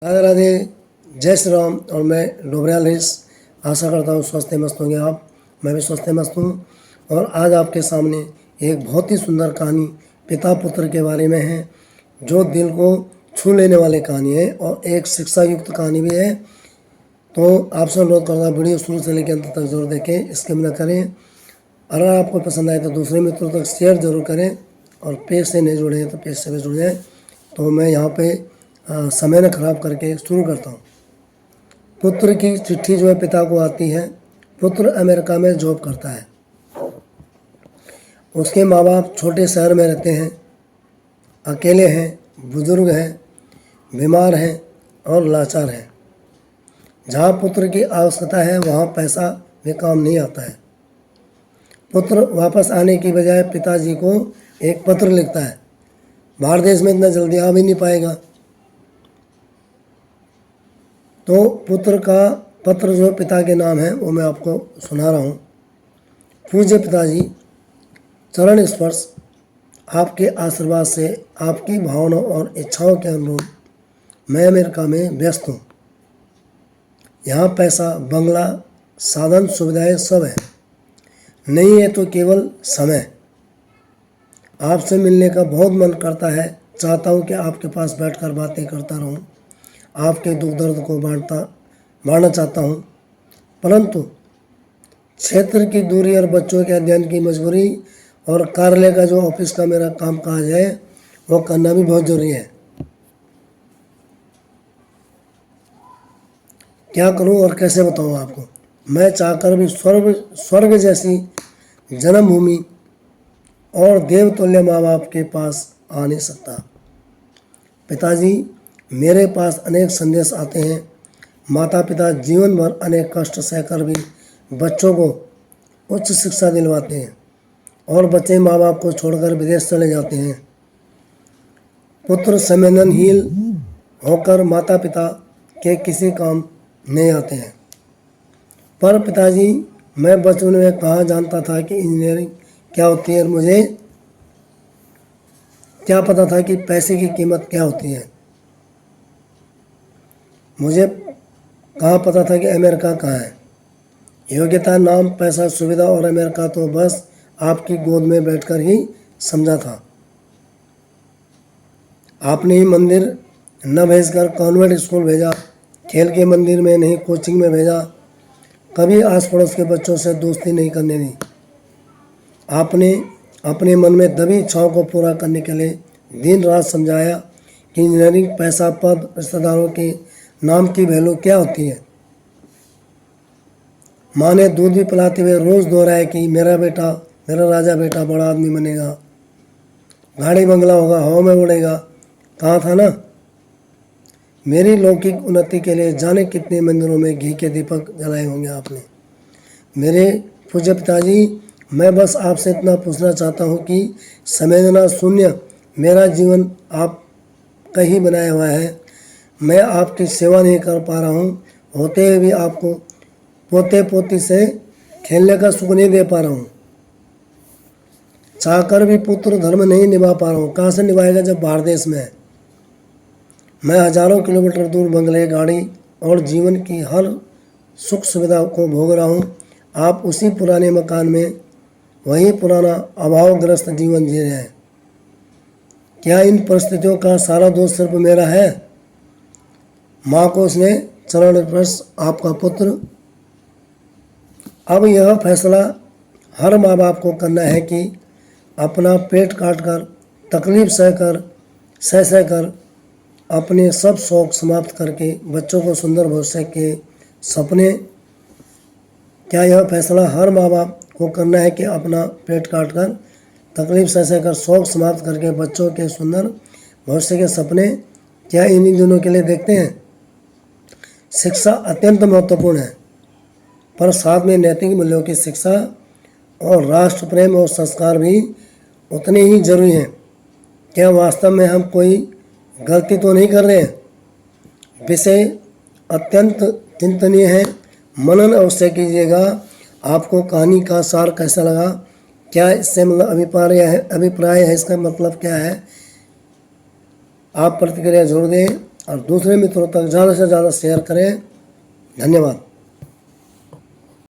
राधे राधे, जय श्री राम। और मैं डोबरियाल रेस आशा करता हूँ स्वस्थ मस्त होंगे आप। मैं भी स्वस्थ मस्त हूँ। और आज आपके सामने एक बहुत ही सुंदर कहानी पिता पुत्र के बारे में है, जो दिल को छू लेने वाली कहानी है और एक शिक्षा युक्त कहानी भी है। तो आपसे अनुरोध करता हूँ वीडियो शुरू से लेकर अंत तक जरूर देखें, स्किप न करें। अगर आपको पसंद आए तो दूसरे मित्रों तक शेयर जरूर करें और पेज से नहीं जुड़े हैं तो पेज से भी जुड़ जाएँ। तो मैं यहाँ पे समय न खराब करके शुरू करता हूँ। पुत्र की चिट्ठी जो है पिता को आती है। पुत्र अमेरिका में जॉब करता है। उसके माँ बाप छोटे शहर में रहते हैं, अकेले हैं, बुजुर्ग हैं, बीमार हैं और लाचार हैं। जहाँ पुत्र की आवश्यकता है वहाँ पैसा भी काम नहीं आता है। पुत्र वापस आने की बजाय पिताजी को एक पत्र लिखता है। बाहर देश में इतना जल्दी आ भी नहीं पाएगा। तो पुत्र का पत्र जो पिता के नाम है वो मैं आपको सुना रहा हूँ। पूज्य पिताजी, चरण स्पर्श, आपके आशीर्वाद से आपकी भावनाओं और इच्छाओं के अनुरूप मैं अमेरिका में व्यस्त हूँ। यहाँ पैसा, बंगला, साधन, सुविधाएं सब है। नहीं है तो केवल समय। आपसे मिलने का बहुत मन करता है। चाहता हूँ कि आपके पास बैठकर बातें करता रहूँ, आपके दुख दर्द को बांटना चाहता हूँ। परंतु क्षेत्र की दूरी और बच्चों के अध्ययन की मजबूरी और कार्यालय का जो ऑफिस का मेरा काम काज है वो करना भी बहुत ज़रूरी है। क्या करूं और कैसे बताऊं आपको। मैं चाहकर भी स्वर्ग जैसी जन्मभूमि और देवतुल्य माँ बाप के पास आ नहीं सकता। पिताजी, मेरे पास अनेक संदेश आते हैं। माता पिता जीवन भर अनेक कष्ट सहकर भी बच्चों को उच्च शिक्षा दिलवाते हैं और बच्चे माँ बाप को छोड़कर विदेश चले जाते हैं। पुत्र संवेदनहीन होकर माता पिता के किसी काम नहीं आते हैं। पर पिताजी, मैं बचपन में कहाँ जानता था कि इंजीनियरिंग क्या होती है और मुझे क्या पता था कि पैसे की कीमत क्या होती है। मुझे कहाँ पता था कि अमेरिका कहाँ है। योग्यता, नाम, पैसा, सुविधा और अमेरिका तो बस आपकी गोद में बैठकर ही समझा था। आपने ही मंदिर न भेजकर कॉन्वेंट स्कूल भेजा, खेल के मंदिर में नहीं कोचिंग में भेजा, कभी आस पड़ोस के बच्चों से दोस्ती नहीं करने दी। आपने अपने मन में दबी इच्छाओं को पूरा करने के लिए दिन रात समझाया कि इंजीनियरिंग, पैसा, पद, रिश्तेदारों के नाम की वैल्यू क्या होती है। माँ ने दूध भी पिलाते हुए रोज़ दोहराया कि मेरा बेटा, मेरा राजा बेटा बड़ा आदमी बनेगा, गाड़ी बंगला होगा, हवा में उड़ेगा। कहा था ना। मेरी लौकिक उन्नति के लिए जाने कितने मंदिरों में घी के दीपक जलाए होंगे आपने। मेरे पूज्य पिताजी, मैं बस आपसे इतना पूछना चाहता हूँ कि संवेदना शून्य मेरा जीवन आप का ही बनाया हुआ है। मैं आपकी सेवा नहीं कर पा रहा हूँ। होते हुए भी आपको पोते पोती से खेलने का सुख नहीं दे पा रहा हूँ। चाहकर भी पुत्र धर्म नहीं निभा पा रहा हूँ। कहाँ से निभाएगा जब बाहर देश में है। मैं हजारों किलोमीटर दूर बंगले, गाड़ी और जीवन की हर सुख सुविधा को भोग रहा हूँ। आप उसी पुराने मकान में वही पुराना अभावग्रस्त जीवन जी रहे हैं। क्या इन परिस्थितियों का सारा दोष सिर्फ मेरा है? माँ को उसने चरण स्पर्श, आपका पुत्र। अब यह फैसला हर माँ बाप को करना है कि अपना पेट काट कर, तकलीफ सह कर अपने सब शौक समाप्त करके बच्चों को सुंदर भविष्य के सपने। क्या यह फैसला हर माँ बाप को करना है कि अपना पेट काट कर, तकलीफ सह कर, शौक समाप्त करके बच्चों के सुंदर भविष्य के सपने क्या इन्हीं दिनों के लिए देखते हैं? शिक्षा अत्यंत महत्वपूर्ण है, पर साथ में नैतिक मूल्यों की शिक्षा और राष्ट्र प्रेम और संस्कार भी उतने ही जरूरी हैं। क्या वास्तव में हम कोई गलती तो नहीं कर रहे हैं? विषय अत्यंत चिंतनीय है। मनन अवश्य कीजिएगा। आपको कहानी का सार कैसा लगा? क्या इससे मतलब अभिप्राय है, इसका मतलब क्या है? आप प्रतिक्रिया जरूर दें। और दूसरे मित्रों तक ज़्यादा से ज़्यादा शेयर करें। धन्यवाद।